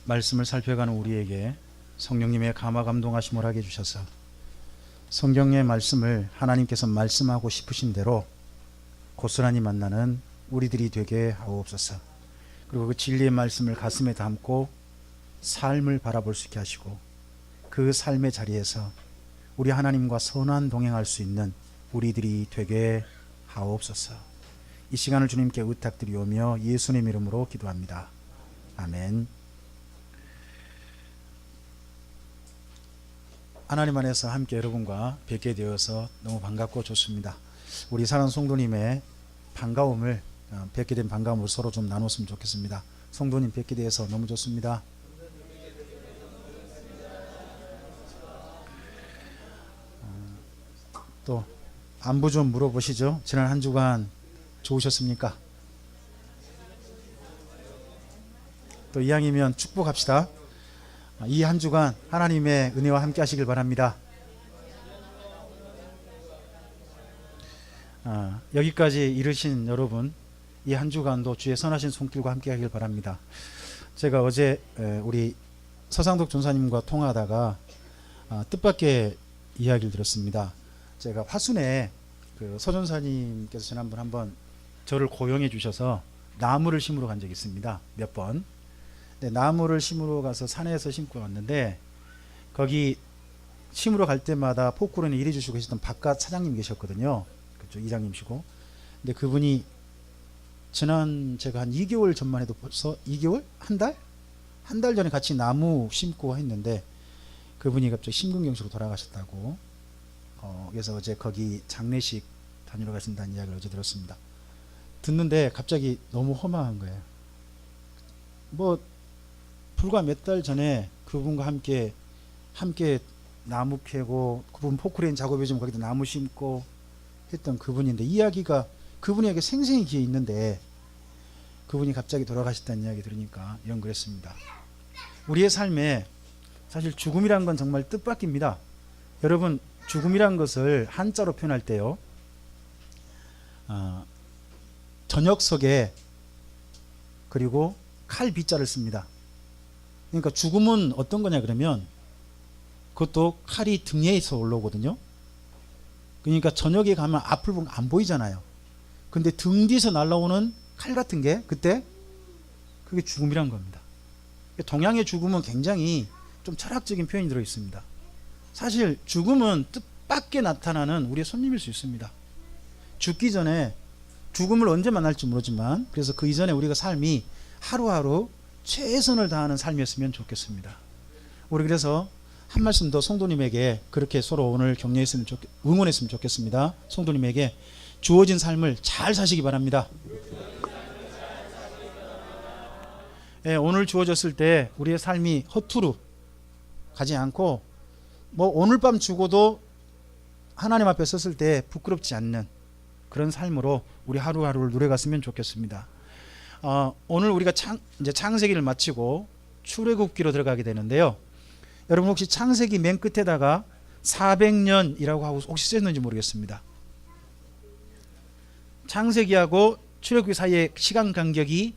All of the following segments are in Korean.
말씀을 살펴가는 우리에게 성령님의 감화 감동하심을 하게 해주셔서 성경의 말씀을 하나님께서 말씀하고 싶으신 대로 고스란히 만나는 우리들이 되게 하옵소서. 그리고 그 진리의 말씀을 가슴에 담고 삶을 바라볼 수 있게 하시고 그 삶의 자리에서 우리 하나님과 선한 동행할 수 있는 우리들이 되게 하옵소서. 이 시간을 주님께 의탁드리오며 예수님 이름으로 기도합니다. 아멘. 하나님 안에서 함께 여러분과 뵙게 되어서 너무 반갑고 좋습니다. 우리 사랑하는 성도님의 반가움을 뵙게 된 반가움을 서로 좀 나눴으면 좋겠습니다. 성도님 뵙게 되어서 너무 좋습니다. 또 안부 좀 물어보시죠. 지난 한 주간 좋으셨습니까? 또 이왕이면 축복합시다. 이 한 주간 하나님의 은혜와 함께 하시길 바랍니다. 여기까지 이르신 여러분, 이 한 주간도 주의 선하신 손길과 함께 하길 바랍니다. 제가 어제 우리 서상덕 전사님과 통화하다가 뜻밖의 이야기를 들었습니다. 제가 화순에 그 서 전사님께서 지난번 한번 저를 고용해 주셔서 나무를 심으러 간 적이 있습니다. 몇 번. 나무를 심으러 가서 산에서 심고 왔는데 거기 심으러 갈 때마다 포크로는 일해 주시고 계셨던 바깥 사장님 계셨거든요. 그쪽 이장님이시고. 근데 그분이 지난 제가 한 2개월 전만 해도 벌써 2개월? 한 달? 한 달 전에 같이 나무 심고 했는데 그분이 갑자기 심근경색으로 돌아가셨다고. 그래서 어제 거기 장례식 다니러 가신다는 이야기를 어제 들었습니다. 듣는데 갑자기 너무 허망한 거예요. 뭐 불과 몇 달 전에 그분과 함께 나무 캐고 그분 포크레인 작업해 주면 거기다 나무 심고 했던 그분인데 이야기가 그분에게 생생히 기에 있는데 그분이 갑자기 돌아가셨다는 이야기 들으니까 이런 그랬습니다. 우리의 삶에 사실 죽음이란 건 정말 뜻밖입니다. 여러분 죽음이란 것을 한자로 표현할 때요 전역석에 그리고 칼 비자를 씁니다. 그러니까 죽음은 어떤 거냐 그러면 그것도 칼이 등에서 올라오거든요. 그러니까 저녁에 가면 앞을 보면 안 보이잖아요. 근데 등 뒤에서 날라오는 칼 같은 게 그때 그게 죽음이란 겁니다. 동양의 죽음은 굉장히 좀 철학적인 표현이 들어 있습니다. 사실 죽음은 뜻밖의 나타나는 우리의 손님일 수 있습니다. 죽기 전에 죽음을 언제 만날지 모르지만 그래서 그 이전에 우리가 삶이 하루하루 최선을 다하는 삶이었으면 좋겠습니다. 우리 그래서 한 말씀 더 성도님에게 그렇게 서로 오늘 격려했으면 응원했으면 좋겠습니다. 성도님에게 주어진 삶을 잘 사시기 바랍니다. 오늘 주어졌을 때 우리의 삶이 허투루 가지 않고 뭐 오늘 밤 죽어도 하나님 앞에 섰을 때 부끄럽지 않는 그런 삶으로 우리 하루하루를 누려갔으면 좋겠습니다. 오늘 우리가 이제 창세기를 마치고 출애굽기로 들어가게 되는데요. 여러분 혹시 창세기 맨 끝에다가 400년이라고 하고 혹시 쓰였는지 모르겠습니다. 창세기하고 출애굽기 사이의 시간 간격이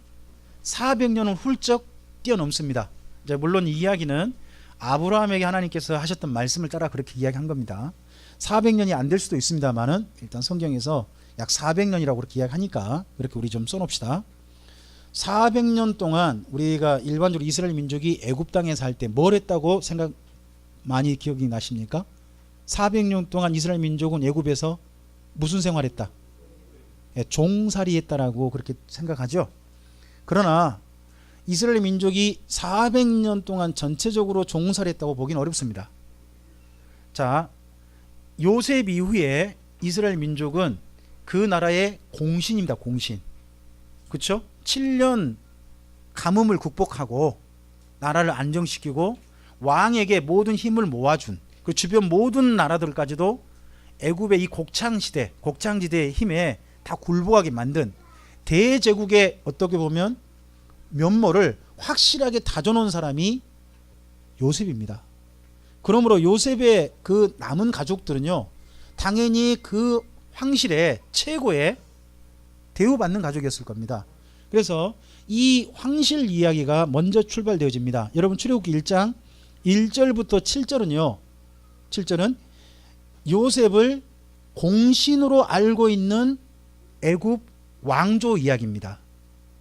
400년을 훌쩍 뛰어넘습니다. 이제 물론 이 이야기는 아브라함에게 하나님께서 하셨던 말씀을 따라 그렇게 이야기한 겁니다. 400년이 안 될 수도 있습니다만은 일단 성경에서 약 400년이라고 그렇게 이야기하니까 그렇게 우리 좀 써놓읍시다. 400년 동안 우리가 일반적으로 이스라엘 민족이 애굽 땅에 살 때 뭘 했다고 생각 많이 기억이 나십니까? 400년 동안 이스라엘 민족은 애굽에서 무슨 생활했다? 종살이 했다라고 그렇게 생각하죠. 그러나 이스라엘 민족이 400년 동안 전체적으로 종살이 했다고 보기는 어렵습니다. 자, 요셉 이후에 이스라엘 민족은 그 나라의 공신입니다. 공신. 그렇죠? 7년 가뭄을 극복하고 나라를 안정시키고 왕에게 모든 힘을 모아준 그 주변 모든 나라들까지도 애굽의 이 곡창지대의 힘에 다 굴복하게 만든 대제국의 어떻게 보면 면모를 확실하게 다져놓은 사람이 요셉입니다. 그러므로 요셉의 그 남은 가족들은요 당연히 그 황실의 최고의 대우받는 가족이었을 겁니다. 그래서 이 황실 이야기가 먼저 출발되어집니다. 여러분 출애굽기 1장 1절부터 7절은요. 7절은 요셉을 공신으로 알고 있는 애굽 왕조 이야기입니다.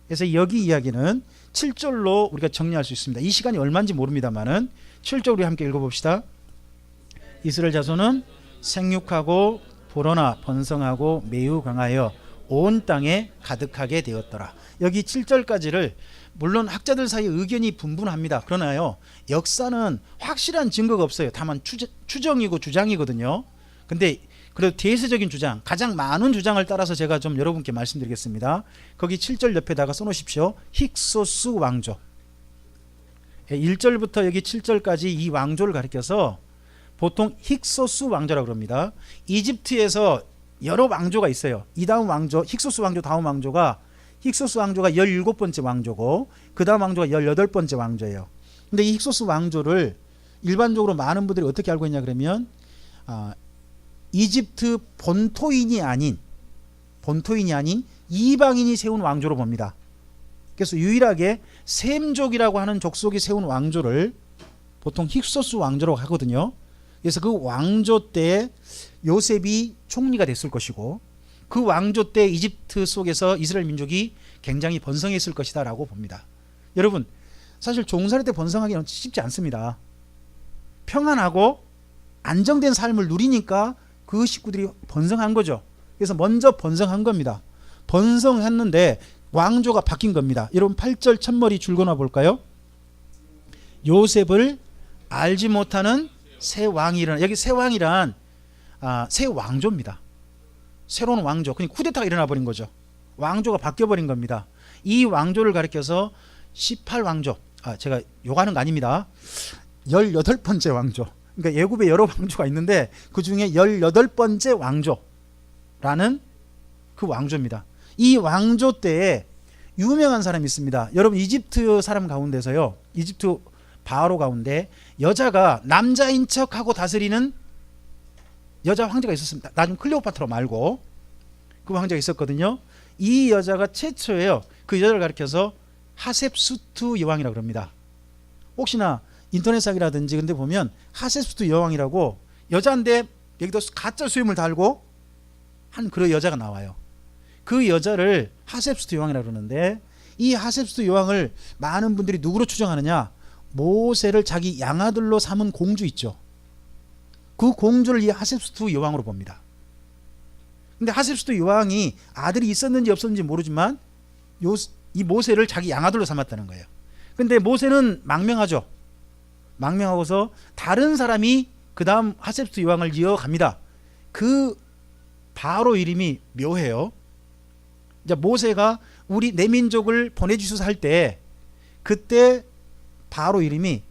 그래서 여기 이야기는 7절로 우리가 정리할 수 있습니다. 이 시간이 얼마인지 모릅니다만은 7절 우리 함께 읽어봅시다. 이스라엘 자손은 생육하고 불어나 번성하고 매우 강하여 온 땅에 가득하게 되었더라. 여기 7절까지를 물론 학자들 사이에 의견이 분분합니다. 그러나요 역사는 확실한 증거가 없어요. 다만 추정이고 주장이거든요. 근데 그래도 대세적인 주장, 가장 많은 주장을 따라서 제가 좀 여러분께 말씀드리겠습니다. 거기 7절 옆에다가 써놓으십시오. 힉소스 왕조. 1절부터 여기 7절까지 이 왕조를 가리켜서 보통 힉소스 왕조라고 그럽니다. 이집트에서 여러 왕조가 있어요. 이 다음 왕조, 힉소스 왕조 다음 왕조가 힉소스 왕조가 17번째 왕조고 그 다음 왕조가 18번째 왕조예요. 근데 이 힉소스 왕조를 일반적으로 많은 분들이 어떻게 알고 있냐 그러면 이집트 본토인이 아닌 이방인이 세운 왕조로 봅니다. 그래서 유일하게 셈족이라고 하는 족속이 세운 왕조를 보통 힉소스 왕조라고 하거든요. 그래서 그 왕조 때 요셉이 총리가 됐을 것이고 그 왕조 때 이집트 속에서 이스라엘 민족이 굉장히 번성했을 것이다 라고 봅니다. 여러분 사실 종살이 때 번성하기는 쉽지 않습니다. 평안하고 안정된 삶을 누리니까 그 식구들이 번성한 거죠. 그래서 먼저 번성한 겁니다. 번성했는데 왕조가 바뀐 겁니다. 여러분 8절 첫머리 줄거나 볼까요? 요셉을 알지 못하는 새 왕이 일어나. 여기 새 왕이란 새 왕조입니다. 새로운 왕조. 그냥 쿠데타가 일어나 버린 거죠. 왕조가 바뀌어 버린 겁니다. 이 왕조를 가리켜서 18왕조. 제가 욕하는 거 아닙니다. 18번째 왕조. 그러니까 예굽에 여러 왕조가 있는데 그 중에 18번째 왕조라는 그 왕조입니다. 이 왕조 때에 유명한 사람이 있습니다. 여러분 이집트 사람 가운데서요. 이집트 바로 가운데 여자가 남자인 척하고 다스리는 여자 황제가 있었습니다. 나중 클레오파트라 말고 그 황제가 있었거든요. 이 여자가 최초예요. 그 여자를 가리켜서 하셉수트 여왕이라고 합니다. 혹시나 인터넷상이라든지 근데 보면 하셉수트 여왕이라고 여자인데 여기다 가짜 수염을 달고 한 그런 여자가 나와요. 그 여자를 하셉수트 여왕이라고 그러는데 이 하셉수트 여왕을 많은 분들이 누구로 추정하느냐? 모세를 자기 양아들로 삼은 공주 있죠. 그 공주를 이 하셉수트 여왕으로 봅니다. 근데 하셉수트 여왕이 아들이 있었는지 없었는지 모르지만 이 모세를 자기 양아들로 삼았다는 거예요. 근데 모세는 망명하죠. 망명하고서 다른 사람이 그 다음 하셉수트 여왕을 이어갑니다. 그 바로 이름이 묘해요. 이제 모세가 우리 내 민족을 보내주소서 할 때 그때 바로 이름이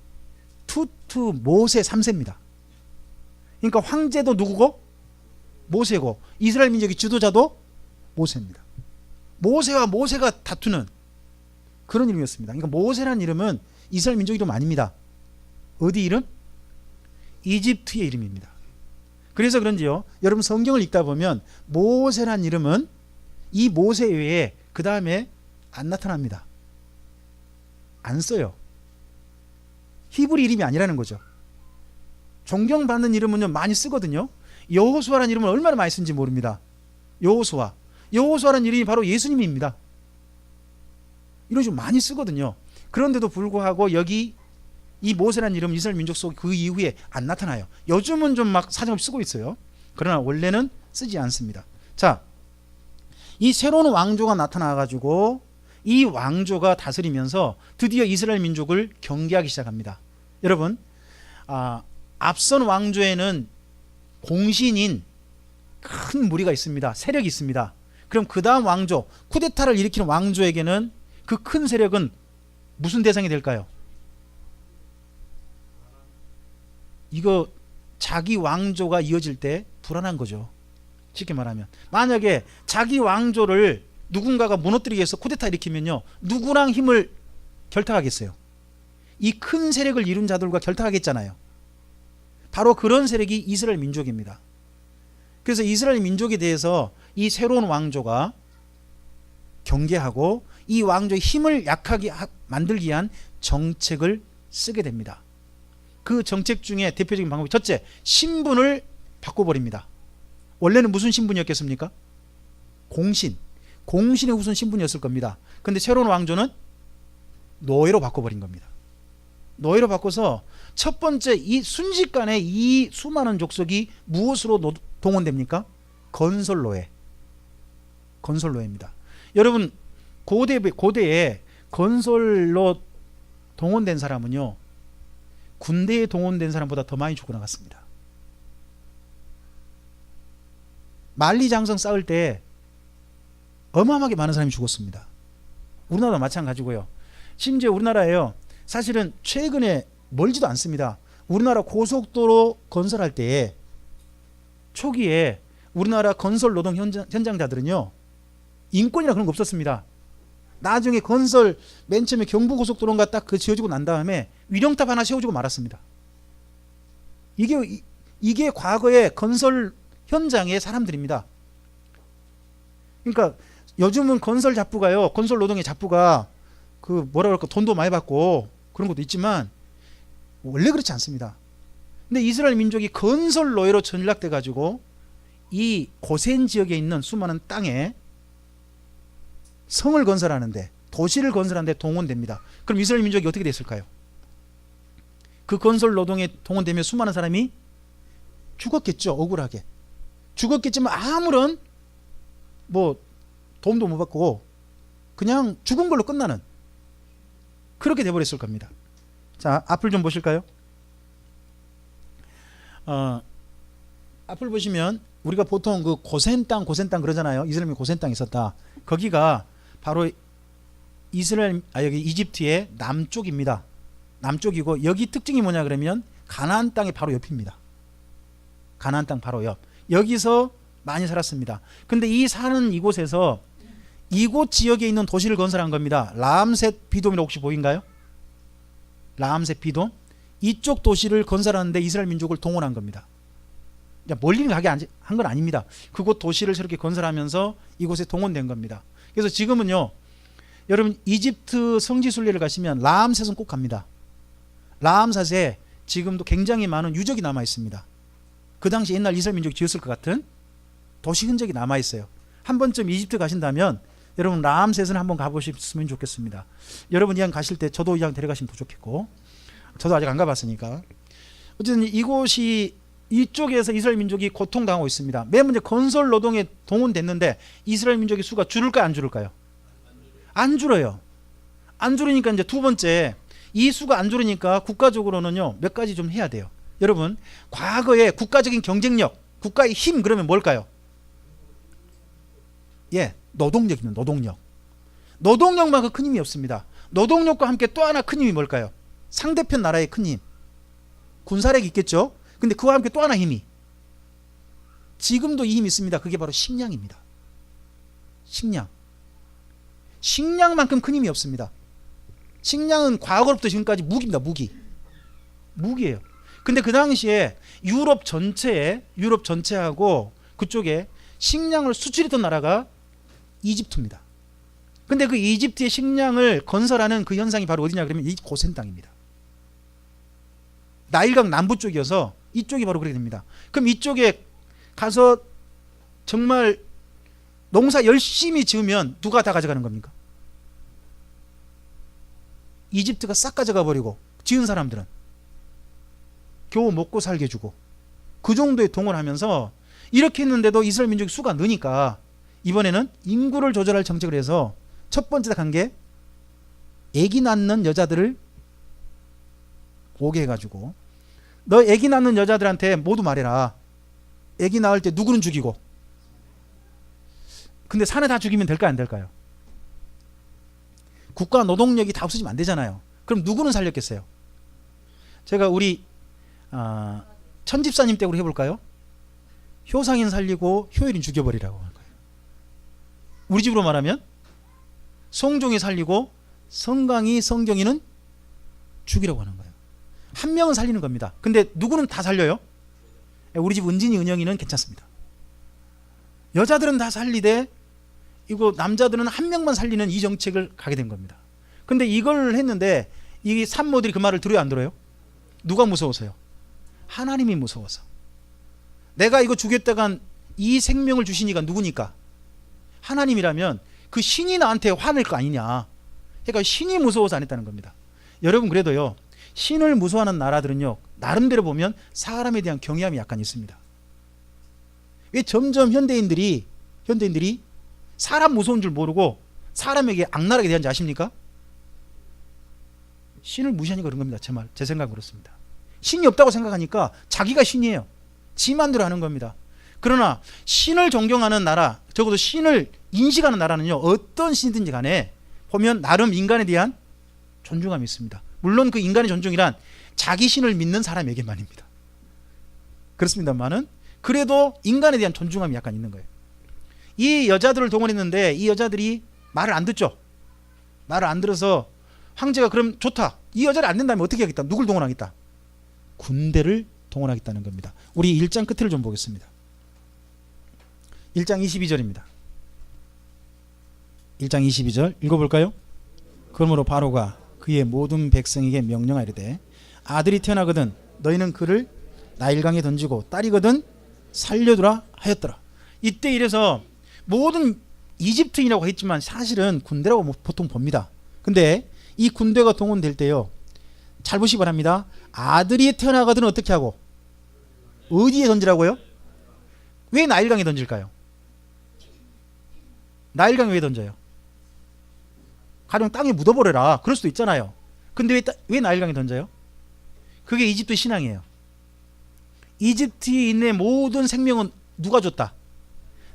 투투 모세 3세입니다. 그러니까 황제도 누구고? 모세고 이스라엘 민족의 지도자도 모세입니다. 모세와 모세가 다투는 그런 이름이었습니다. 그러니까 모세라는 이름은 이스라엘 민족 이름 아닙니다. 어디 이름? 이집트의 이름입니다. 그래서 그런지요. 여러분 성경을 읽다 보면 모세라는 이름은 이 모세 외에 그 다음에 안 나타납니다. 안 써요. 히브리 이름이 아니라는 거죠. 존경받는 이름은요 많이 쓰거든요. 여호수아라는 이름을 얼마나 많이 쓴지 모릅니다. 여호수아라는 이름이 바로 예수님입니다. 이런 식으로 많이 쓰거든요. 그런데도 불구하고 여기 이 모세라는 이름 이스라엘 민족 속 그 이후에 안 나타나요. 요즘은 좀 막 사정없이 쓰고 있어요. 그러나 원래는 쓰지 않습니다. 자, 이 새로운 왕조가 나타나가지고 이 왕조가 다스리면서 드디어 이스라엘 민족을 경계하기 시작합니다. 여러분 앞선 왕조에는 공신인 큰 무리가 있습니다. 세력이 있습니다. 그럼 그 다음 왕조 쿠데타를 일으키는 왕조에게는 그 큰 세력은 무슨 대상이 될까요? 이거 자기 왕조가 이어질 때 불안한 거죠. 쉽게 말하면 만약에 자기 왕조를 누군가가 무너뜨리기 위해서 쿠데타 일으키면요 누구랑 힘을 결탁하겠어요? 이 큰 세력을 이룬 자들과 결탁하겠잖아요. 바로 그런 세력이 이스라엘 민족입니다. 그래서 이스라엘 민족에 대해서 이 새로운 왕조가 경계하고 이 왕조의 힘을 약하게 만들기 위한 정책을 쓰게 됩니다. 그 정책 중에 대표적인 방법이 첫째, 신분을 바꿔버립니다. 원래는 무슨 신분이었겠습니까? 공신. 공신의 우선 신분이었을 겁니다. 근데 새로운 왕조는 노예로 바꿔버린 겁니다. 노예로 바꿔서 첫 번째 이 순식간에 이 수많은 족속이 무엇으로 동원됩니까? 건설노예. 건설노예입니다. 여러분 고대에 건설로 동원된 사람은요, 군대에 동원된 사람보다 더 많이 죽어나갔습니다. 만리장성 쌓을 때 어마어마하게 많은 사람이 죽었습니다. 우리나라도 마찬가지고요. 심지어 우리나라에요, 사실은 최근에 멀지도 않습니다. 우리나라 고속도로 건설할 때에 초기에 우리나라 건설 노동 현장자들은요, 인권이나 그런 거 없었습니다. 나중에 건설 맨 처음에 경부고속도로가 딱 그 지어지고 난 다음에 위령탑 하나 세워주고 말았습니다. 이게 과거의 건설 현장의 사람들입니다. 그러니까 요즘은 건설 잡부가요, 건설 노동의 잡부가 그 뭐라 그럴까, 돈도 많이 받고 그런 것도 있지만 원래 그렇지 않습니다. 근데 이스라엘 민족이 건설 노예로 전락돼 가지고 이 고센 지역에 있는 수많은 땅에 성을 건설하는데, 도시를 건설하는데 동원됩니다. 그럼 이스라엘 민족이 어떻게 됐을까요? 그 건설 노동에 동원되면 수많은 사람이 죽었겠죠. 억울하게 죽었겠지만 아무런 뭐 도움도 못 받고 그냥 죽은 걸로 끝나는, 그렇게 돼버렸을 겁니다. 자, 앞을 좀 보실까요? 앞을 보시면 우리가 보통 그 고센 땅 그러잖아요. 이스라엘이 고센 땅이 있었다. 거기가 바로 여기 이집트의 남쪽입니다. 남쪽이고, 여기 특징이 뭐냐 그러면 가나안 땅의 바로 옆입니다. 가나안 땅 바로 옆. 여기서 많이 살았습니다. 근데 이 사는 이곳에서 이곳 지역에 있는 도시를 건설한 겁니다. 라암셋 비돔이라고 혹시 보인가요? 라암셋 비돔. 이쪽 도시를 건설하는데 이스라엘 민족을 동원한 겁니다. 멀리 가게 한 건 아닙니다. 그곳 도시를 저렇게 건설하면서 이곳에 동원된 겁니다. 그래서 지금은요, 여러분 이집트 성지순례를 가시면 라암셋은 꼭 갑니다. 라암셋에 지금도 굉장히 많은 유적이 남아 있습니다. 그 당시 옛날 이스라엘 민족이 지었을 것 같은 도시 흔적이 남아 있어요. 한 번쯤 이집트 가신다면 여러분 라암셋은 한번 가보셨으면 좋겠습니다. 여러분 이왕 가실 때 저도 이왕 데려가시면 더 좋겠고, 저도 아직 안 가봤으니까. 어쨌든 이곳이, 이쪽에서 이스라엘 민족이 고통당하고 있습니다. 맨 먼저 건설 노동에 동원됐는데 이스라엘 민족의 수가 줄을까요, 안 줄을까요? 안 줄어요. 안 줄으니까 이제 두 번째, 이 수가 안 줄으니까 국가적으로는요, 몇 가지 좀 해야 돼요. 여러분 과거에 국가적인 경쟁력, 국가의 힘 그러면 뭘까요? 예, 노동력입니다. 노동력. 노동력만큼 큰 힘이 없습니다. 노동력과 함께 또 하나 큰 힘이 뭘까요? 상대편 나라의 큰 힘, 군사력이 있겠죠. 근데 그와 함께 또 하나 힘이, 지금도 이 힘이 있습니다. 그게 바로 식량입니다. 식량. 식량만큼 큰 힘이 없습니다. 식량은 과거로부터 지금까지 무기입니다. 무기예요. 근데 그 당시에 유럽 전체하고 그쪽에 식량을 수출했던 나라가 이집트입니다. 근데 그 이집트의 식량을 건설하는 그 현상이 바로 어디냐 그러면 이 고센 땅입니다. 나일강 남부 쪽이어서 이쪽이 바로 그렇게 됩니다. 그럼 이쪽에 가서 정말 농사 열심히 지으면 누가 다 가져가는 겁니까? 이집트가 싹 가져가 버리고 지은 사람들은 겨우 먹고 살게 주고, 그 정도의 동원하면서 이렇게 했는데도 이스라엘 민족의 수가 느니까 이번에는 인구를 조절할 정책을 해서 첫 번째 간 게 아기 낳는 여자들을 오게 해가지고, 너 아기 낳는 여자들한테 모두 말해라. 아기 낳을 때 누구는 죽이고. 근데 산에 다 죽이면 될까요, 안 될까요? 국가 노동력이 다 없어지면 안 되잖아요. 그럼 누구는 살렸겠어요? 제가 우리 천집사님 댁으로 해볼까요? 효상인 살리고 효율인 죽여버리라고 하는 거예요. 우리 집으로 말하면 성종이 살리고 성강이 성경이는 죽이라고 하는 거예요. 한 명은 살리는 겁니다. 근데 누구는 다 살려요? 우리 집 은진이 은영이는 괜찮습니다. 여자들은 다 살리되 이거 남자들은 한 명만 살리는 이 정책을 가게 된 겁니다. 근데 이걸 했는데 이 산모들이 그 말을 들어요, 안 들어요? 누가 무서워서요? 하나님이 무서워서. 내가 이거 주겠다간 이 생명을 주신 이가 누구니까? 하나님이라면 그 신이 나한테 화낼 거 아니냐. 그러니까 신이 무서워서 안 했다는 겁니다. 여러분, 그래도요, 신을 무서워하는 나라들은요, 나름대로 보면 사람에 대한 경외함이 약간 있습니다. 왜 점점 현대인들이 사람 무서운 줄 모르고 사람에게 악랄하게 대한지 아십니까? 신을 무시하니까 그런 겁니다. 제 생각은 그렇습니다. 신이 없다고 생각하니까 자기가 신이에요. 지 맘대로 하는 겁니다. 그러나 신을 존경하는 나라, 적어도 신을 인식하는 나라는요, 어떤 신이든지 간에 보면 나름 인간에 대한 존중감이 있습니다. 물론 그 인간의 존중이란 자기 신을 믿는 사람에게만입니다. 그렇습니다만은 그래도 인간에 대한 존중감이 약간 있는 거예요. 이 여자들을 동원했는데 이 여자들이 말을 안 듣죠. 말을 안 들어서 황제가 그럼 좋다. 이 여자를 안 된다면 어떻게 하겠다? 누굴 동원하겠다? 군대를 동원하겠다는 겁니다. 우리 1장 끝을 좀 보겠습니다. 1장 22절입니다. 1장 22절 읽어볼까요? 그러므로 바로가 그의 모든 백성에게 명령하이르되 아들이 태어나거든 너희는 그를 나일강에 던지고 딸이거든 살려두라 하였더라. 이때 이래서 모든 이집트인이라고 했지만 사실은 군대라고 보통 봅니다. 근데 이 군대가 동원될 때요, 잘 보시기 바랍니다. 아들이 태어나거든 어떻게 하고 어디에 던지라고요? 왜 나일강에 던질까요? 나일강에 왜 던져요? 가령 땅에 묻어버려라 그럴 수도 있잖아요. 근데 왜 나일강에 던져요? 그게 이집트 신앙이에요. 이집트인의 모든 생명은 누가 줬다?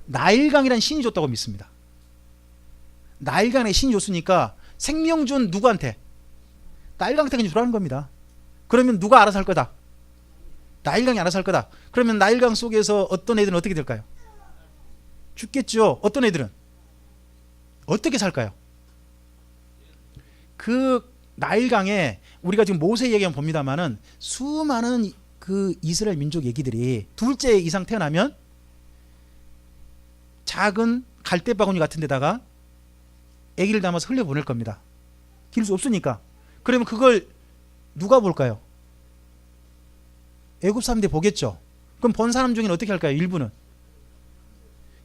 나일강이라는 신이 줬다고 믿습니다. 나일강에 신이 줬으니까 생명 준 누구한테? 나일강한테 그냥 주라는 겁니다. 그러면 누가 알아서 할 거다? 나일강이 알아서 할 거다. 그러면 나일강 속에서 어떤 애들은 어떻게 될까요? 죽겠죠. 어떤 애들은 어떻게 살까요? 그 나일강에 우리가 지금 모세 얘기하면 봅니다만은 수많은 그 이스라엘 민족 얘기들이 둘째 이상 태어나면 작은 갈대바구니 같은 데다가 아기를 담아서 흘려보낼 겁니다. 기를 수 없으니까. 그러면 그걸 누가 볼까요? 애굽 사람들이 보겠죠. 그럼 본 사람 중에는 어떻게 할까요?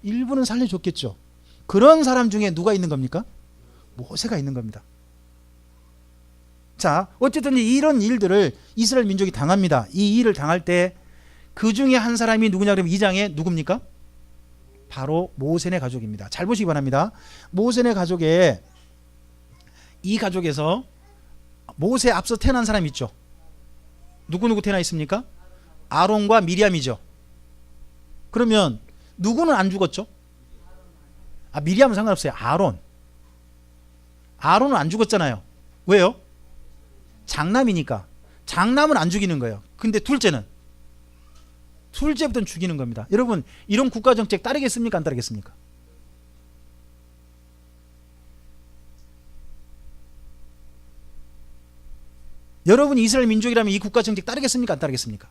일부는 살려줬겠죠. 그런 사람 중에 누가 있는 겁니까? 모세가 있는 겁니다. 자, 어쨌든 이런 일들을 이스라엘 민족이 당합니다. 이 일을 당할 때 그 중에 한 사람이 누구냐 그러면 2장에 누굽니까? 바로 모세네 가족입니다. 잘 보시기 바랍니다. 모세네 가족에 이 가족에서 모세 앞서 태어난 사람이 있죠. 누구 태어나 있습니까? 아론과 미리암이죠. 그러면 누구는 안 죽었죠? 미리암은 상관없어요. 아론은 안 죽었잖아요. 왜요? 장남이니까. 장남은 안 죽이는 거예요. 근데 둘째부터는 죽이는 겁니다. 여러분, 이런 국가정책 따르겠습니까? 안 따르겠습니까? 여러분이 이스라엘 민족이라면 이 국가정책 따르겠습니까? 안 따르겠습니까?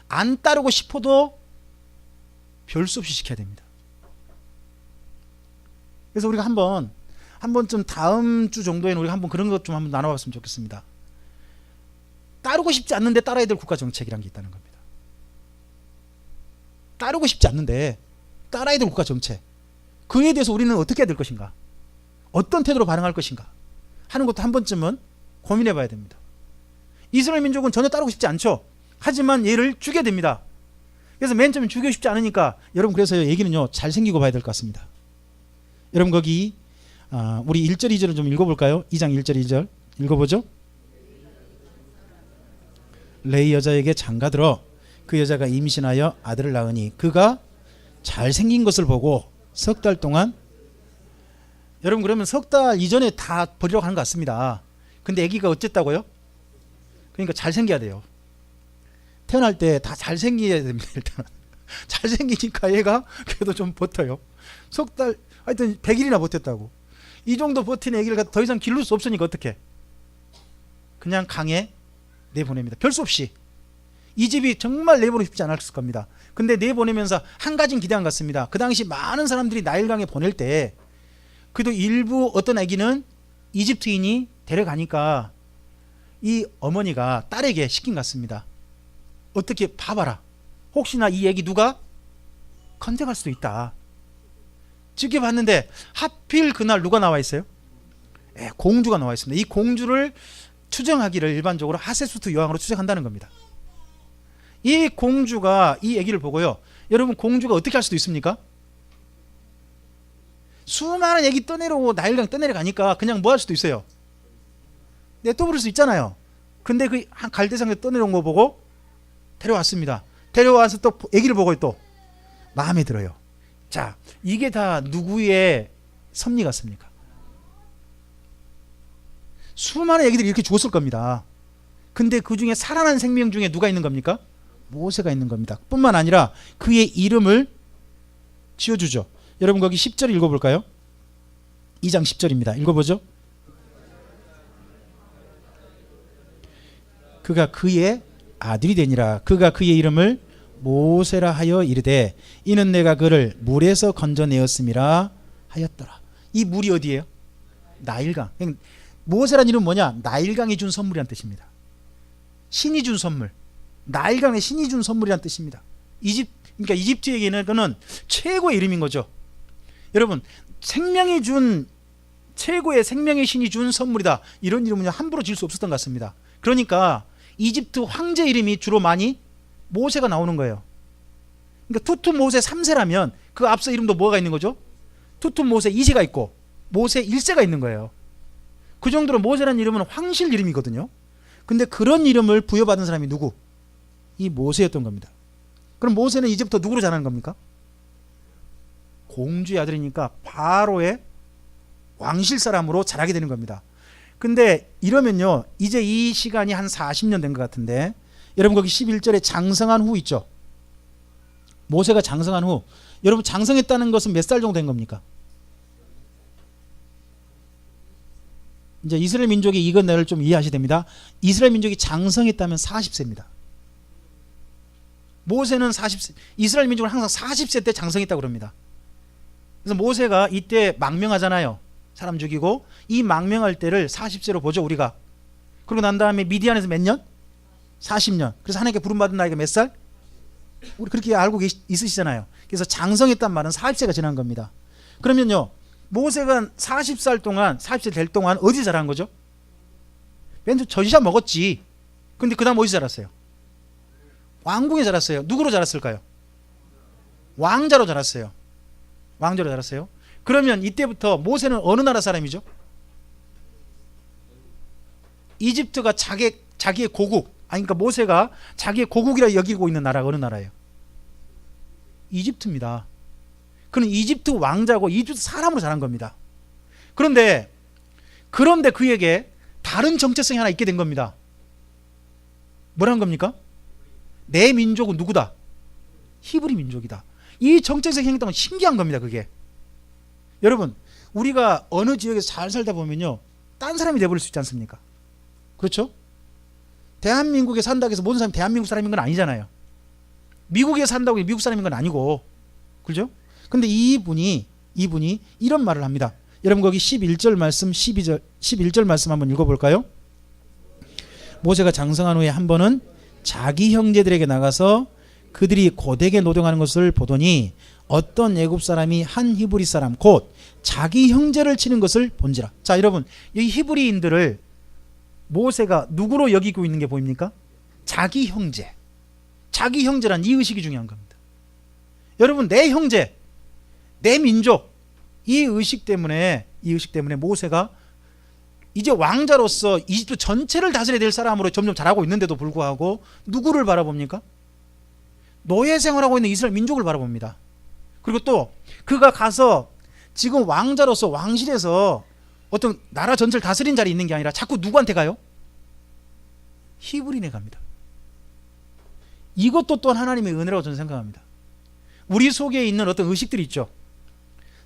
안 따르고 싶어도 별 수 없이 지켜야 됩니다. 그래서 우리가 한번쯤 다음 주 정도에는 우리가 한번 그런 것 좀 한번 나눠봤으면 좋겠습니다. 따르고 싶지 않는데 따라야 될 국가정책이라는 게 있다는 겁니다. 따르고 싶지 않는데 따라야 될 국가정책, 그에 대해서 우리는 어떻게 해야 될 것인가, 어떤 태도로 반응할 것인가 하는 것도 한 번쯤은 고민해 봐야 됩니다. 이스라엘 민족은 전혀 따르고 싶지 않죠. 하지만 얘를 죽여야 됩니다. 그래서 맨 처음에 죽이고 싶지 않으니까 여러분, 그래서 얘기는요 잘생기고 봐야 될 것 같습니다. 여러분, 거기 우리 1절 2절을 좀 읽어볼까요? 2장 1절 2절 읽어보죠. 레위 여자에게 장가들어 그 여자가 임신하여 아들을 낳으니 그가 잘생긴 것을 보고 석 달 동안, 여러분 그러면 석 달 이전에 다 버리려고 하는 것 같습니다. 근데 아기가 어쨌다고요? 그러니까 잘생겨야 돼요. 태어날 때 다 잘생겨야 됩니다. 일단 잘생기니까 얘가 그래도 좀 버텨요. 석 달, 하여튼 100일이나 버텼다고. 이 정도 버틴 아기를 더 이상 기를 수 없으니까 어떻게? 그냥 강에 내보냅니다. 별 수 없이. 이 집이 정말 내보내고 싶지 않았을 겁니다. 근데 내보내면서 한 가지는 기대한 것 같습니다. 그 당시 많은 사람들이 나일강에 보낼 때 그래도 일부 어떤 아기는 이집트인이 데려가니까 이 어머니가 딸에게 시킨 것 같습니다. 어떻게 봐봐라. 혹시나 이 애기 누가 컨택할 수도 있다. 지켜봤는데 하필 그날 누가 나와 있어요? 공주가 나와 있습니다. 이 공주를 추정하기를 일반적으로 하세수트 여왕으로 추정한다는 겁니다. 이 공주가 이 애기를 보고요. 여러분 공주가 어떻게 할 수도 있습니까? 수많은 애기 떠내려오고 나일강 떠내려가니까 그냥 뭐 할 수도 있어요. 내떠버릴 수 있잖아요. 근데 그 한 갈대상에 떠내려온 거 보고 데려왔습니다. 데려와서 또 애기를 보고 또 마음에 들어요. 자, 이게 다 누구의 섭리 같습니까? 수많은 애기들이 이렇게 죽었을 겁니다. 근데 그 중에 살아난 생명 중에 누가 있는 겁니까? 모세가 있는 겁니다. 뿐만 아니라 그의 이름을 지어주죠. 여러분 거기 10절 읽어볼까요? 2장 10절입니다. 읽어보죠. 그가 그의 아들이 되니라. 그가 그의 이름을 모세라 하여 이르되 이는 내가 그를 물에서 건져내었음이라 하였더라. 이 물이 어디예요? 나일강. 모세란 이름은 뭐냐? 나일강이 준 선물이란 뜻입니다. 신이 준 선물. 나일강의 신이 준 선물이란 뜻입니다. 그러니까 이집트에게는 그는 최고의 이름인 거죠. 여러분 생명이 준 최고의 생명의 신이 준 선물이다. 이런 이름은 함부로 질 수 없었던 것 같습니다. 그러니까 이집트 황제 이름이 주로 많이 모세가 나오는 거예요. 그러니까 투투 모세 3세라면 그 앞서 이름도 뭐가 있는 거죠? 투투 모세 2세가 있고 모세 1세가 있는 거예요. 그 정도로 모세라는 이름은 황실 이름이거든요. 근데 그런 이름을 부여받은 사람이 누구? 이 모세였던 겁니다. 그럼 모세는 이제부터 누구로 자라는 겁니까? 공주의 아들이니까 바로의 왕실 사람으로 자라게 되는 겁니다. 근데 이러면요 이제 이 시간이 한 40년 된 것 같은데 여러분 거기 11절에 장성한 후 있죠. 모세가 장성한 후 여러분 장성했다는 것은 몇 살 정도 된 겁니까? 이제 이스라엘 민족이 이것을 좀 이해하셔야 됩니다. 이스라엘 민족이 장성했다면 40세입니다. 모세는 40세, 이스라엘 민족은 항상 40세 때 장성했다고 그럽니다. 그래서 모세가 이때 망명하잖아요. 사람 죽이고 이 망명할 때를 40세로 보죠 우리가. 그리고 난 다음에 미디안에서 몇 년? 40년. 그래서 하나님께 부름받은 나이가 몇 살? 우리 그렇게 알고 있으시잖아요. 그래서 장성했단 말은 40세가 지난 겁니다. 그러면요 모세가 40살 동안 40세 될 동안 어디 자란 거죠? 맨 저지사 먹었지. 근데 그 다음 어디서 자랐어요? 왕궁에 자랐어요. 누구로 자랐을까요? 왕자로 자랐어요. 왕자로 자랐어요. 그러면 이때부터 모세는 어느 나라 사람이죠? 이집트가 자기의 고국, 그러니까 모세가 자기의 고국이라 여기고 있는 나라가 어느 나라예요? 이집트입니다. 그는 이집트 왕자고 이집트 사람으로 자란 겁니다. 그런데 그에게 다른 정체성이 하나 있게 된 겁니다. 뭐란 겁니까? 내 민족은 누구다? 히브리 민족이다. 이 정체성이 생겼다면 신기한 겁니다. 그게 여러분 우리가 어느 지역에서 잘 살다 보면요 딴 사람이 돼버릴 수 있지 않습니까? 그렇죠? 대한민국에 산다고 해서 모든 사람이 대한민국 사람인 건 아니잖아요. 미국에 산다고 해서 미국 사람인 건 아니고 그렇죠? 근데 이분이 이런 말을 합니다. 여러분 거기 11절 말씀 11절 말씀 한번 읽어볼까요? 모세가 장성한 후에 한 번은 자기 형제들에게 나가서 그들이 고되게 노동하는 것을 보더니 어떤 애굽 사람이 한 히브리 사람 곧 자기 형제를 치는 것을 본지라. 자 여러분 이 히브리인들을 모세가 누구로 여기고 있는 게 보입니까? 자기 형제. 자기 형제란 이 의식이 중요한 겁니다. 여러분 내 형제 내 민족 이 의식 때문에 모세가 이제 왕자로서 이집트 전체를 다스려야 될 사람으로 점점 자라고 있는데도 불구하고 누구를 바라봅니까? 노예 생활하고 있는 이스라엘 민족을 바라봅니다. 그리고 또 그가 가서 지금 왕자로서 왕실에서 어떤 나라 전체를 다스린 자리에 있는 게 아니라 자꾸 누구한테 가요? 히브리인에 갑니다. 이것도 또한 하나님의 은혜라고 저는 생각합니다. 우리 속에 있는 어떤 의식들이 있죠.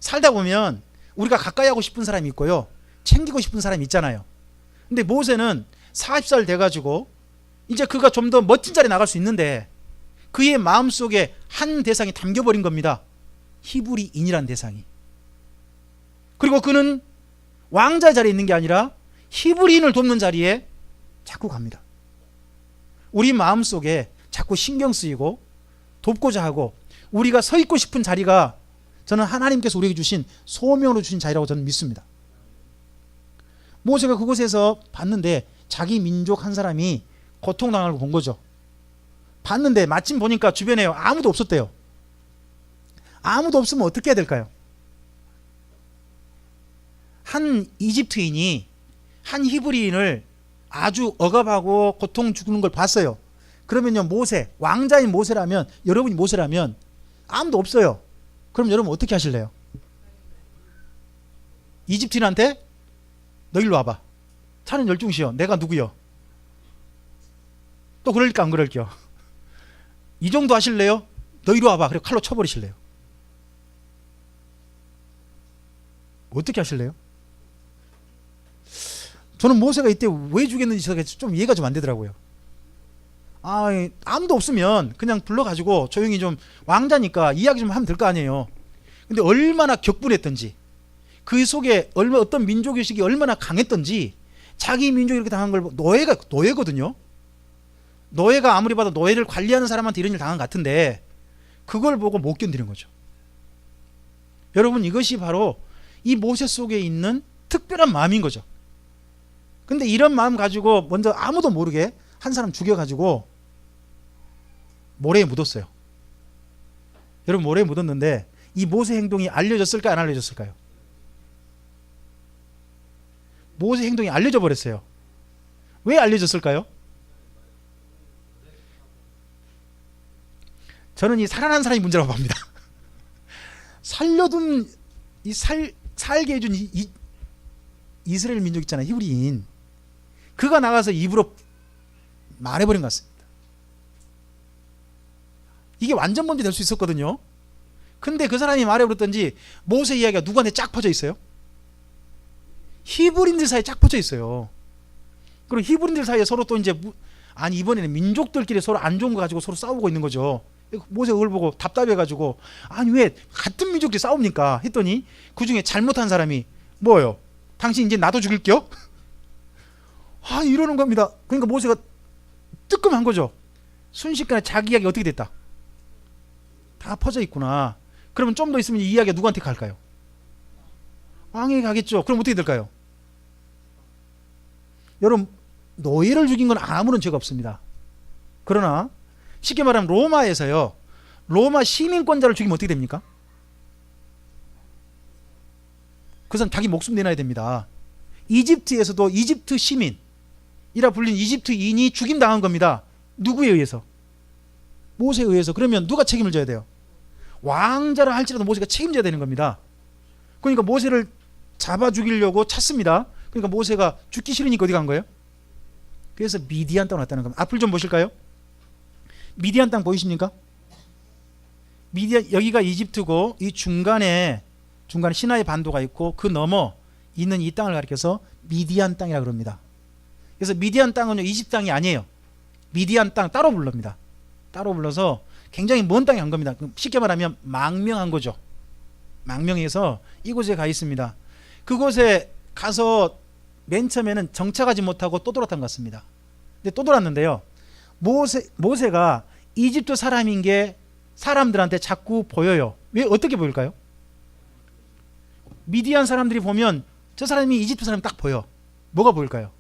살다 보면 우리가 가까이 하고 싶은 사람이 있고요 챙기고 싶은 사람이 있잖아요. 근데 모세는 40살 돼가지고 이제 그가 좀 더 멋진 자리에 나갈 수 있는데 그의 마음속에 한 대상이 담겨버린 겁니다. 히브리인이란 대상이. 그리고 그는 왕자 자리에 있는 게 아니라 히브리인을 돕는 자리에 자꾸 갑니다. 우리 마음속에 자꾸 신경 쓰이고 돕고자 하고 우리가 서 있고 싶은 자리가 저는 하나님께서 우리에게 주신 소명으로 주신 자리라고 저는 믿습니다. 모세가 그곳에서 봤는데 자기 민족 한 사람이 고통당하는 걸 본 거죠. 봤는데 마침 보니까 주변에 아무도 없었대요. 아무도 없으면 어떻게 해야 될까요? 한 이집트인이 한 히브리인을 아주 억압하고 고통 주는 걸 봤어요. 그러면요, 모세, 왕자인 모세라면, 여러분이 모세라면 아무도 없어요. 그럼 여러분 어떻게 하실래요? 이집트인한테 너 일로 와봐. 차는 열중시여. 내가 누구여? 또 그럴까 안 그럴게요? 이 정도 하실래요? 너 이리 와봐. 그리고 칼로 쳐버리실래요? 어떻게 하실래요? 저는 모세가 이때 왜 죽였는지 좀 이해가 좀 안 되더라고요. 아무도 없으면 그냥 불러가지고 조용히 좀, 왕자니까 이야기 좀 하면 될 거 아니에요. 근데 얼마나 격분했던지, 그 속에 어떤 민족의식이 얼마나 강했던지, 자기 민족이 이렇게 당한 걸, 노예거든요. 노예가 아무리 봐도 노예를 관리하는 사람한테 이런 일 당한 것 같은데 그걸 보고 못 견디는 거죠. 여러분, 이것이 바로 이 모세 속에 있는 특별한 마음인 거죠. 근데 이런 마음 가지고 먼저 아무도 모르게 한 사람 죽여가지고 모래에 묻었어요. 여러분, 모래에 묻었는데 이 모세 행동이 알려졌을까요? 안 알려졌을까요? 모세 행동이 알려져 버렸어요. 왜 알려졌을까요? 저는 이 살아난 사람이 문제라고 봅니다. 살려둔, 살게 해준 이스라엘 민족 있잖아요. 히브리인. 그가 나가서 입으로 말해버린 것 같습니다. 이게 완전 범죄 될 수 있었거든요. 근데 그 사람이 말해버렸던지 모세 이야기가 누구한테 쫙 퍼져 있어요? 히브리인들 사이에 쫙 퍼져 있어요. 그리고 히브리인들 사이에 서로 또 이제 이번에는 민족들끼리 서로 안 좋은 거 가지고 서로 싸우고 있는 거죠. 모세가 그걸 보고 답답해가지고 왜 같은 민족끼리 싸웁니까? 했더니 그 중에 잘못한 사람이 뭐예요? 당신 이제 나도 죽일게요? 이러는 겁니다. 그러니까 모세가 뜨끔한 거죠. 순식간에 자기 이야기가 어떻게 됐다? 다 퍼져 있구나. 그러면 좀 더 있으면 이 이야기가 누구한테 갈까요? 왕에게 가겠죠. 그럼 어떻게 될까요? 여러분, 노예를 죽인 건 아무런 죄가 없습니다. 그러나 쉽게 말하면 로마에서요, 로마 시민권자를 죽이면 어떻게 됩니까? 그 사람 자기 목숨 내놔야 됩니다. 이집트에서도 이집트 시민이라 불린 이집트인이 죽임당한 겁니다. 누구에 의해서? 모세에 의해서. 그러면 누가 책임을 져야 돼요? 왕자라 할지라도 모세가 책임져야 되는 겁니다. 그러니까 모세를 잡아 죽이려고 찾습니다. 그러니까 모세가 죽기 싫으니까 어디 간 거예요? 그래서 미디안 땅으로 왔다는 겁니다. 앞을 좀 보실까요? 미디안 땅 보이십니까? 미디안, 여기가 이집트고 이 중간에 시나이 반도가 있고 그 너머 있는 이 땅을 가리켜서 미디안 땅이라고 그럽니다. 그래서 미디안 땅은 이집트 땅이 아니에요. 미디안 땅 따로 부릅니다. 따로 불러서 굉장히 먼 땅에 간 겁니다. 쉽게 말하면 망명한 거죠. 망명해서 이곳에 가 있습니다. 그곳에 가서 맨 처음에는 정착하지 못하고 또 돌았던 것 같습니다. 근데 또 돌았는데요, 모세가 이집트 사람인 게 사람들한테 자꾸 보여요. 왜? 어떻게 보일까요? 미디안 사람들이 보면 저 사람이 이집트 사람이 딱 보여. 뭐가 보일까요?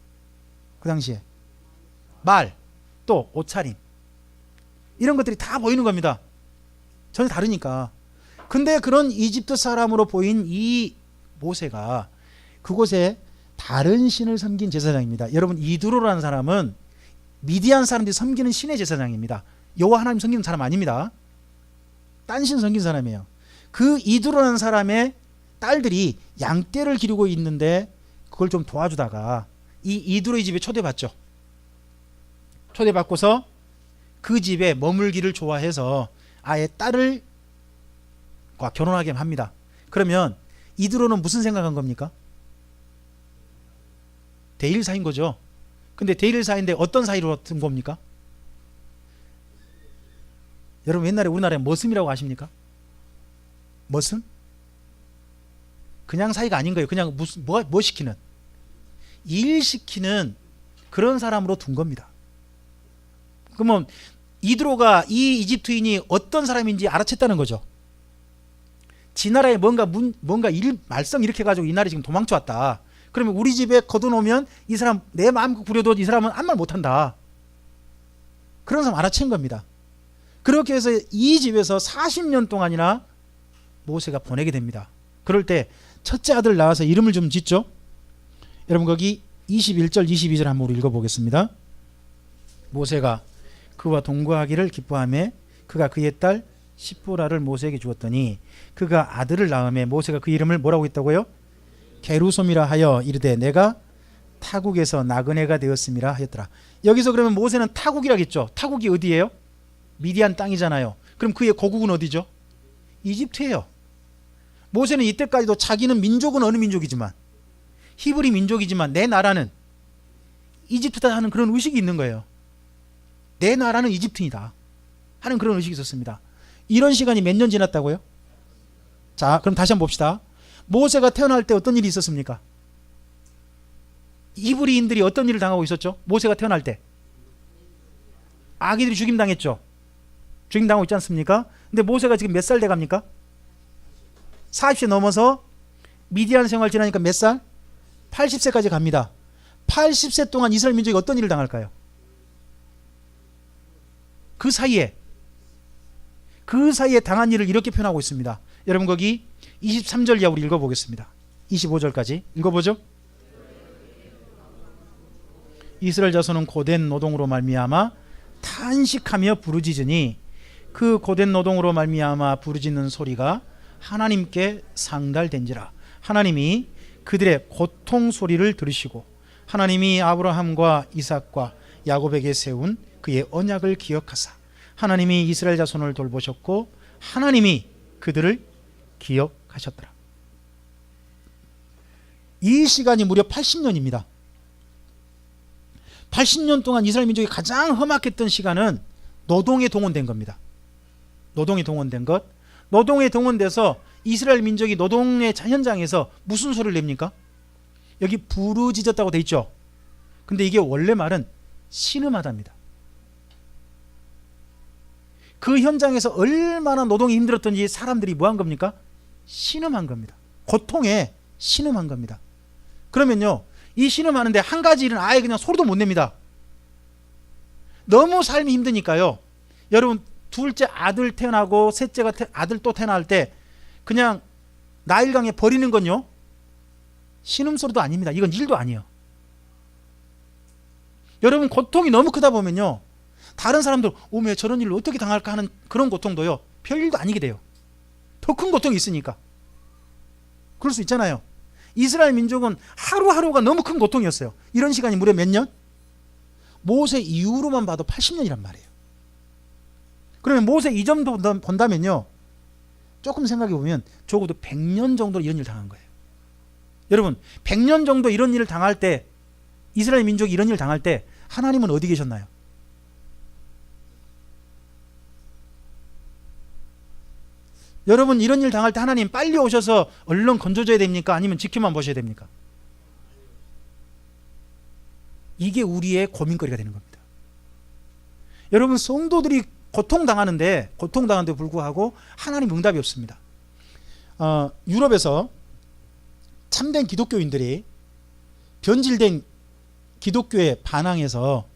그 당시에 말, 또 옷차림, 이런 것들이 다 보이는 겁니다. 전혀 다르니까. 근데 그런 이집트 사람으로 보인 이 모세가 그곳에 다른 신을 섬긴 제사장입니다. 여러분, 이드로라는 사람은 미디안 사람들이 섬기는 신의 제사장입니다. 여호와 하나님 섬기는 사람 아닙니다. 딴 신 섬기는 사람이에요. 그 이드로라는 사람의 딸들이 양떼를 기르고 있는데 그걸 좀 도와주다가 이 이드로의 집에 초대받죠. 초대받고서 그 집에 머물기를 좋아해서 아예 딸을 결혼하게 합니다. 그러면 이드로는 무슨 생각한 겁니까? 대일사인 거죠. 근데 대일 사이인데 어떤 사이로 든 겁니까? 여러분 옛날에 우리나라에 머슴이라고 아십니까? 머슴? 그냥 사이가 아닌 거예요. 그냥 무슨 뭐 시키는 일 시키는 그런 사람으로 둔 겁니다. 그러면 이드로가 이 이집트인이 어떤 사람인지 알아챘다는 거죠. 지 나라에 뭔가 일 말썽 일으켜 가지고 이 나라에 지금 도망쳐 왔다. 그러면 우리 집에 거둬놓으면 이 사람 내 마음 부려도 이 사람은 아무 말 못한다. 그런 사람 알아챈 겁니다. 그렇게 해서 이 집에서 40년 동안이나 모세가 보내게 됩니다. 그럴 때 첫째 아들 낳아서 이름을 좀 짓죠. 여러분 거기 21절 22절 한번 우리 읽어보겠습니다. 모세가 그와 동거하기를 기뻐하며 그가 그의 딸 시보라를 모세에게 주었더니 그가 아들을 낳음에 모세가 그 이름을 뭐라고 했다고요? 게루솜이라 하여 이르되 내가 타국에서 나그네가 되었음이라 하였더라. 여기서 그러면 모세는 타국이라겠죠. 타국이 어디예요? 미디안 땅이잖아요. 그럼 그의 고국은 어디죠? 이집트예요. 모세는 이때까지도 자기는 민족은 어느 민족이지만 히브리 민족이지만 내 나라는 이집트다 하는 그런 의식이 있는 거예요. 내 나라는 이집트이다 하는 그런 의식이 있었습니다. 이런 시간이 몇 년 지났다고요? 자, 그럼 다시 한번 봅시다. 모세가 태어날 때 어떤 일이 있었습니까? 히브리인들이 어떤 일을 당하고 있었죠? 모세가 태어날 때 아기들이 죽임당했죠. 죽임당하고 있지 않습니까? 근데 모세가 지금 몇 살 돼갑니까? 40세 넘어서 미디안 생활 지나니까 몇 살? 80세까지 갑니다. 80세 동안 이스라엘 민족이 어떤 일을 당할까요? 그 사이에 당한 일을 이렇게 표현하고 있습니다. 여러분 거기 23절 이하 우리 읽어보겠습니다. 25절까지 읽어보죠. 이스라엘 자손은 고된 노동으로 말미암아 탄식하며 부르짖으니 그 고된 노동으로 말미암아 부르짖는 소리가 하나님께 상달된지라. 하나님이 그들의 고통 소리를 들으시고 하나님이 아브라함과 이삭과 야곱에게 세운 그의 언약을 기억하사 하나님이 이스라엘 자손을 돌보셨고 하나님이 그들을 기억하셨더라. 이 시간이 무려 80년입니다. 80년 동안 이스라엘 민족이 가장 험악했던 시간은 노동에 동원된 겁니다. 노동에 동원된 것. 노동에 동원돼서 이스라엘 민족이 노동의 현장에서 무슨 소리를 냅니까? 여기 부르짖었다고 돼 있죠. 근데 이게 원래 말은 신음하답니다. 그 현장에서 얼마나 노동이 힘들었던지 사람들이 뭐 한 겁니까? 신음한 겁니다. 고통에 신음한 겁니다. 그러면요, 이 신음하는데 한 가지 일은 아예 그냥 소리도 못 냅니다. 너무 삶이 힘드니까요. 여러분 둘째 아들 태어나고 셋째가 아들 또 태어날 때 그냥 나일강에 버리는 건요 신음소리도 아닙니다. 이건 일도 아니에요. 여러분 고통이 너무 크다 보면요 다른 사람들 오메 저런 일을 어떻게 당할까 하는 그런 고통도요 별일도 아니게 돼요. 더 큰 고통이 있으니까. 그럴 수 있잖아요. 이스라엘 민족은 하루하루가 너무 큰 고통이었어요. 이런 시간이 무려 몇 년? 모세 이후로만 봐도 80년이란 말이에요. 그러면 모세 이전도 본다면요 조금 생각해 보면 적어도 100년 정도 이런 일을 당한 거예요. 여러분 100년 정도 이런 일을 당할 때 이스라엘 민족이 이런 일을 당할 때 하나님은 어디 계셨나요? 여러분 이런 일 당할 때 하나님 빨리 오셔서 얼른 건져줘야 됩니까? 아니면 지켜만 보셔야 됩니까? 이게 우리의 고민거리가 되는 겁니다. 여러분 성도들이 고통당하는데 불구하고 하나님 응답이 없습니다. 유럽에서 참된 기독교인들이 변질된 기독교에 반항해서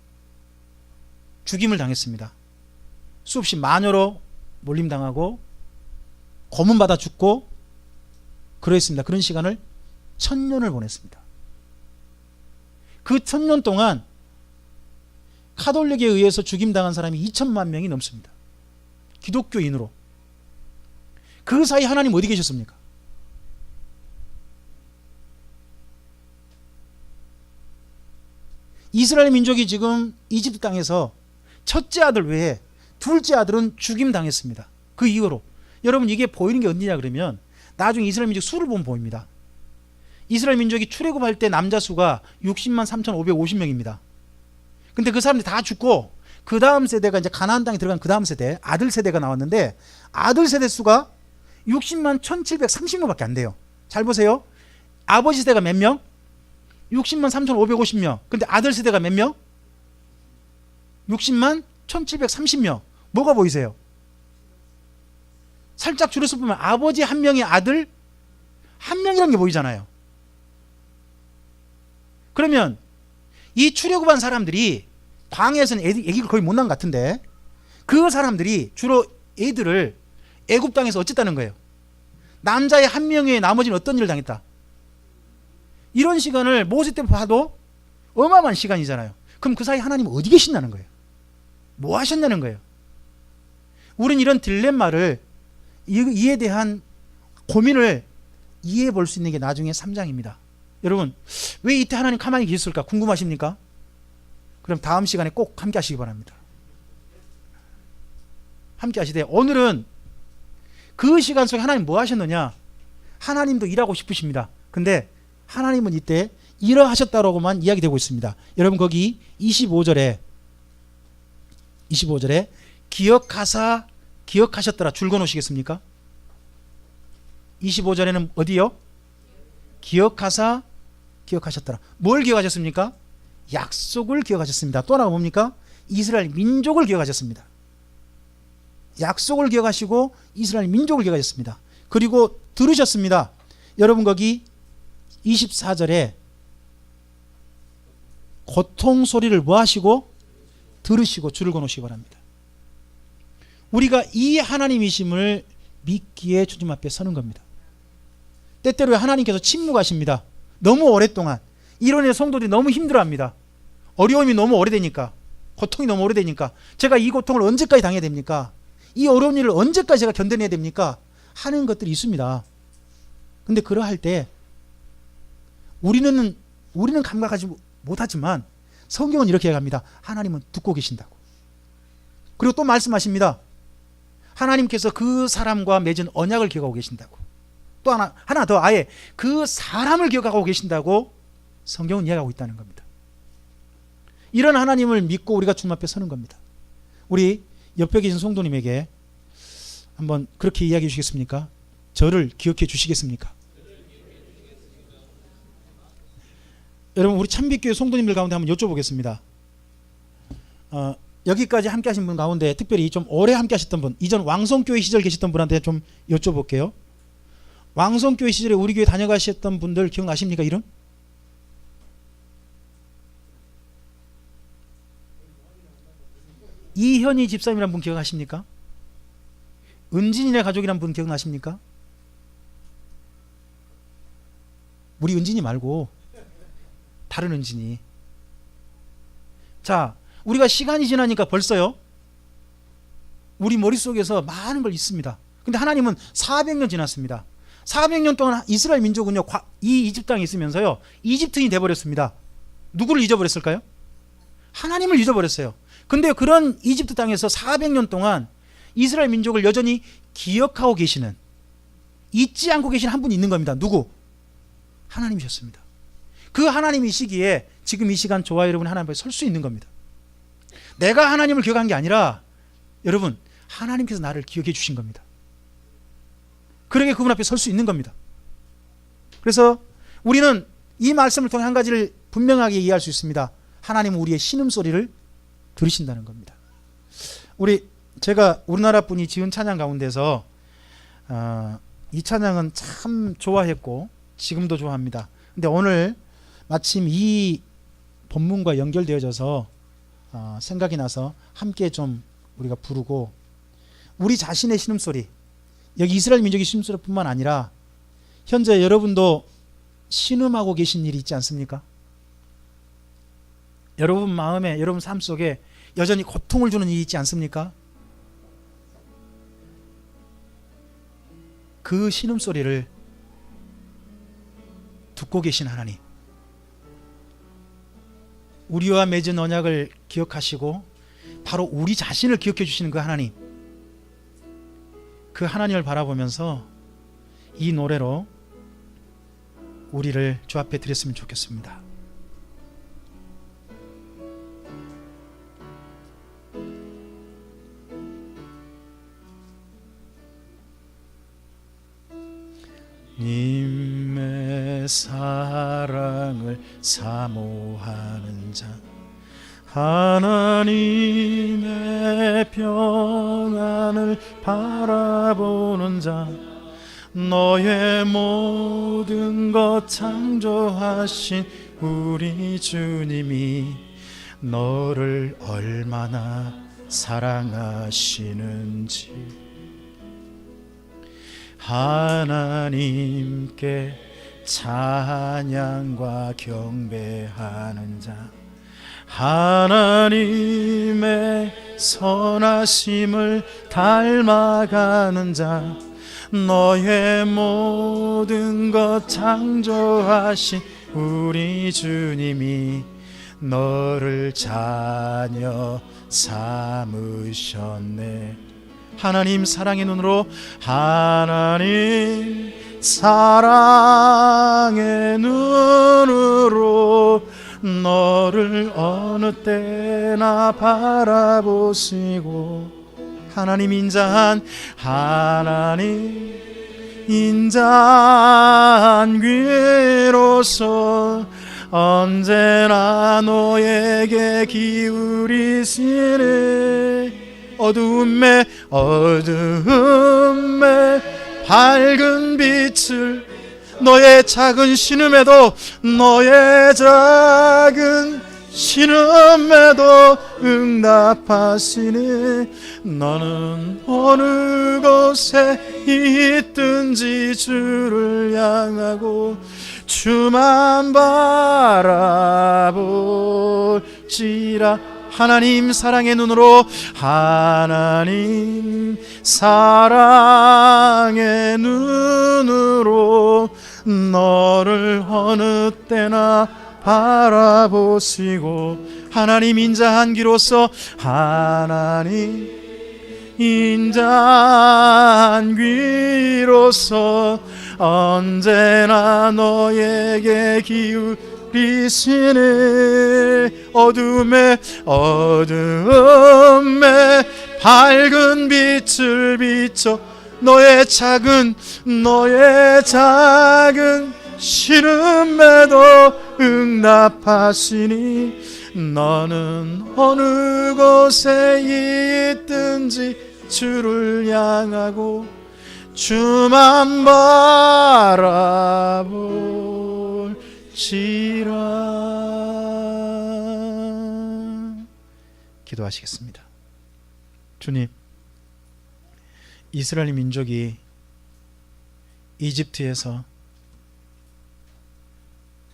죽임을 당했습니다. 수없이 마녀로 몰림당하고 고문받아 죽고 그랬습니다. 그런 시간을 1000년을 보냈습니다. 그 1000년 동안 카톨릭에 의해서 죽임당한 사람이 2천만 명이 넘습니다. 기독교인으로. 그 사이 하나님 어디 계셨습니까? 이스라엘 민족이 지금 이집트 땅에서 첫째 아들 외에 둘째 아들은 죽임당했습니다. 그 이후로. 여러분 이게 보이는 게 어디냐 그러면 나중에 이스라엘 민족 수를 보면 보입니다. 이스라엘 민족이 출애굽할 때 남자 수가 60만 3,550명입니다. 근데 그 사람들이 다 죽고 그 다음 세대가 이제 가나안 땅에 들어간 그 다음 세대 아들 세대가 나왔는데 아들 세대 수가 60만 1730명밖에 안 돼요. 잘 보세요. 아버지 세대가 몇 명? 60만 3550명. 근데 아들 세대가 몇 명? 60만 1730명. 뭐가 보이세요? 살짝 줄여서 보면 아버지 한 명의 아들 한 명이라는 게 보이잖아요. 그러면 이 출애굽한 사람들이 광야에서는 애기가 거의 못 난 것 같은데 그 사람들이 주로 애들을 애굽 땅에서 어쨌다는 거예요? 남자의 한 명에 나머지는 어떤 일을 당했다? 이런 시간을 모세 때 봐도 어마어마한 시간이잖아요. 그럼 그 사이 하나님은 어디 계신다는 거예요? 뭐 하셨냐는 거예요. 우리는 이런 딜레마를 이에 대한 고민을 이해해 볼 수 있는 게 나중에 3장입니다. 여러분 왜 이때 하나님 가만히 계셨을까 궁금하십니까? 그럼 다음 시간에 꼭 함께 하시기 바랍니다. 함께 하시되 오늘은 그 시간 속에 하나님 뭐 하셨느냐? 하나님도 일하고 싶으십니다. 근데 하나님은 이때 일하셨다라고만 이야기되고 있습니다. 여러분 거기 25절에 기억하셨더라 줄 그어놓으시겠습니까? 25절에는 어디요? 기억하셨더라. 뭘 기억하셨습니까? 약속을 기억하셨습니다. 또 하나가 뭡니까? 이스라엘 민족을 기억하셨습니다. 약속을 기억하시고 이스라엘 민족을 기억하셨습니다. 그리고 들으셨습니다. 여러분 거기 24절에 고통 소리를 뭐 하시고? 들으시고 줄을 그어놓으시기 바랍니다. 우리가 이 하나님이심을 믿기에 주님 앞에 서는 겁니다. 때때로 하나님께서 침묵하십니다. 너무 오랫동안 이론의 성도들이 너무 힘들어합니다. 어려움이 너무 오래되니까, 고통이 너무 오래되니까 제가 이 고통을 언제까지 당해야 됩니까? 이 어려운 일을 언제까지 제가 견뎌내야 됩니까? 하는 것들이 있습니다. 근데 그러할 때 우리는 감각하지 못하지만 성경은 이렇게 얘기합니다. 하나님은 듣고 계신다고. 그리고 또 말씀하십니다. 하나님께서 그 사람과 맺은 언약을 기억하고 계신다고. 또 하나 더 아예 그 사람을 기억하고 계신다고 성경은 이야기하고 있다는 겁니다. 이런 하나님을 믿고 우리가 주님 앞에 서는 겁니다. 우리 옆에 계신 성도님에게 한번 그렇게 이야기해 주시겠습니까? 저를 기억해 주시겠습니까? 여러분 우리 참빛교회 성도님들 가운데 한번 여쭤보겠습니다. 여기까지 함께 하신 분 가운데 특별히 좀 오래 함께 하셨던 분, 이전 왕성교회 시절 계셨던 분한테 좀 여쭤볼게요. 왕성교회 시절에 우리 교회 다녀가셨던 분들 기억나십니까? 이름? 이현희 집사님이란 분 기억하십니까? 은진이네 가족이란 분 기억나십니까? 우리 은진이 말고 다른 은진이. 자, 우리가 시간이 지나니까 벌써요 우리 머릿속에서 많은 걸 잊습니다. 근데 하나님은 400년 지났습니다. 400년 동안 이스라엘 민족은요 이 이집트 땅에 있으면서요 이집트인이 돼버렸습니다. 누구를 잊어버렸을까요? 하나님을 잊어버렸어요. 근데 그런 이집트 땅에서 400년 동안 이스라엘 민족을 여전히 기억하고 계시는, 잊지 않고 계신 한 분이 있는 겁니다. 누구? 하나님이셨습니다. 그 하나님이시기에 지금 이 시간 저와 여러분 하나님 앞에 설 수 있는 겁니다. 내가 하나님을 기억한 게 아니라 여러분 하나님께서 나를 기억해 주신 겁니다. 그러게 그분 앞에 설 수 있는 겁니다. 그래서 우리는 이 말씀을 통해 한 가지를 분명하게 이해할 수 있습니다. 하나님은 우리의 신음소리를 들으신다는 겁니다. 제가 우리나라 분이 지은 찬양 가운데서 이 찬양은 참 좋아했고 지금도 좋아합니다. 근데 오늘 마침 이 본문과 연결되어져서 생각이 나서 함께 좀 우리가 부르고, 우리 자신의 신음소리, 여기 이스라엘 민족의 신음소리뿐만 아니라 현재 여러분도 신음하고 계신 일이 있지 않습니까? 여러분 마음에, 여러분 삶 속에 여전히 고통을 주는 일이 있지 않습니까? 그 신음소리를 듣고 계신 하나님, 우리와 맺은 언약을 기억하시고 바로 우리 자신을 기억해 주시는 그 하나님, 그 하나님을 바라보면서 이 노래로 우리를 주 앞에 드렸으면 좋겠습니다. 님의 사랑을 사모하는 자, 하나님의 평안을 바라보는 자, 너의 모든 것 창조하신 우리 주님이 너를 얼마나 사랑하시는지, 하나님께 찬양과 경배하는 자, 하나님의 선하심을 닮아가는 자, 너의 모든 것 창조하신 우리 주님이 너를 자녀 삼으셨네. 하나님 사랑의 눈으로, 하나님 사랑의 눈으로 너를 어느 때나 바라보시고, 하나님 인자한, 하나님 인자한 귀로서 언제나 너에게 기울이시네. 어두움에 밝은 빛을, 너의 작은 신음에도, 너의 작은 신음에도 응답하시네. 너는 어느 곳에 있든지 주를 향하고 주만 바라볼지라. 하나님 사랑의 눈으로, 하나님 사랑의 눈으로 너를 어느 때나 바라보시고, 하나님 인자한 귀로서, 하나님 인자한 귀로서 언제나 너에게 기울이시네. 어둠에 밝은 빛을 비춰 너의 작은 신음에도 응답하시니. 너는 어느 곳에 있든지 주를 향하고 주만 바라볼지라. 기도하시겠습니다. 주님, 이스라엘 민족이 이집트에서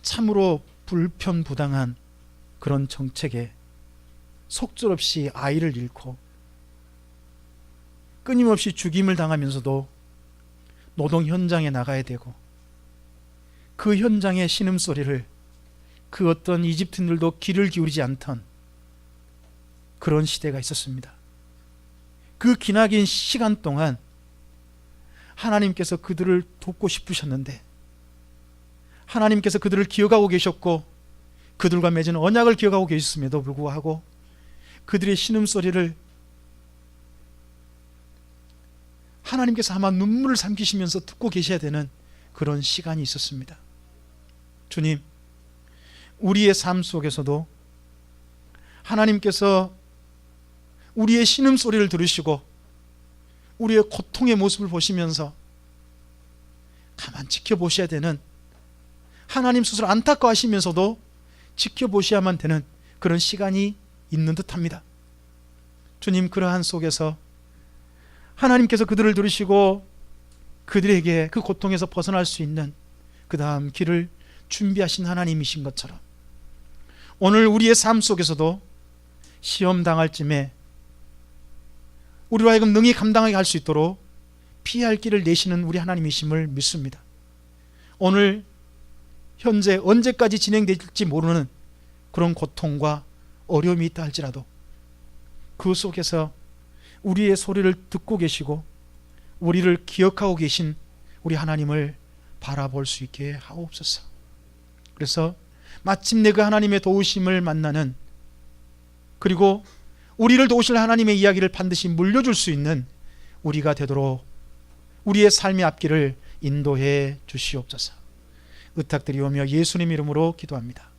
참으로 불편부당한 그런 정책에 속절없이 아이를 잃고 끊임없이 죽임을 당하면서도 노동 현장에 나가야 되고, 그 현장의 신음소리를 그 어떤 이집트인들도 귀를 기울이지 않던 그런 시대가 있었습니다. 그 기나긴 시간 동안 하나님께서 그들을 돕고 싶으셨는데, 하나님께서 그들을 기억하고 계셨고 그들과 맺은 언약을 기억하고 계셨음에도 불구하고 그들의 신음소리를 하나님께서 아마 눈물을 삼키시면서 듣고 계셔야 되는 그런 시간이 있었습니다. 주님, 우리의 삶 속에서도 하나님께서 우리의 신음소리를 들으시고 우리의 고통의 모습을 보시면서 가만 지켜보셔야 되는, 하나님 스스로 안타까워하시면서도 지켜보셔야만 되는 그런 시간이 있는 듯합니다. 주님, 그러한 속에서 하나님께서 그들을 들으시고 그들에게 그 고통에서 벗어날 수 있는 그 다음 길을 준비하신 하나님이신 것처럼, 오늘 우리의 삶 속에서도 시험 당할 쯤에 우리로 하여금 능히 감당하게 할 수 있도록 피할 길을 내시는 우리 하나님이심을 믿습니다. 오늘 현재 언제까지 진행될지 모르는 그런 고통과 어려움이 있다 할지라도 그 속에서 우리의 소리를 듣고 계시고 우리를 기억하고 계신 우리 하나님을 바라볼 수 있게 하옵소서. 그래서 마침내 그 하나님의 도우심을 만나는, 그리고 우리를 도우실 하나님의 이야기를 반드시 물려줄 수 있는 우리가 되도록 우리의 삶의 앞길을 인도해 주시옵소서. 의탁드리오며 예수님 이름으로 기도합니다.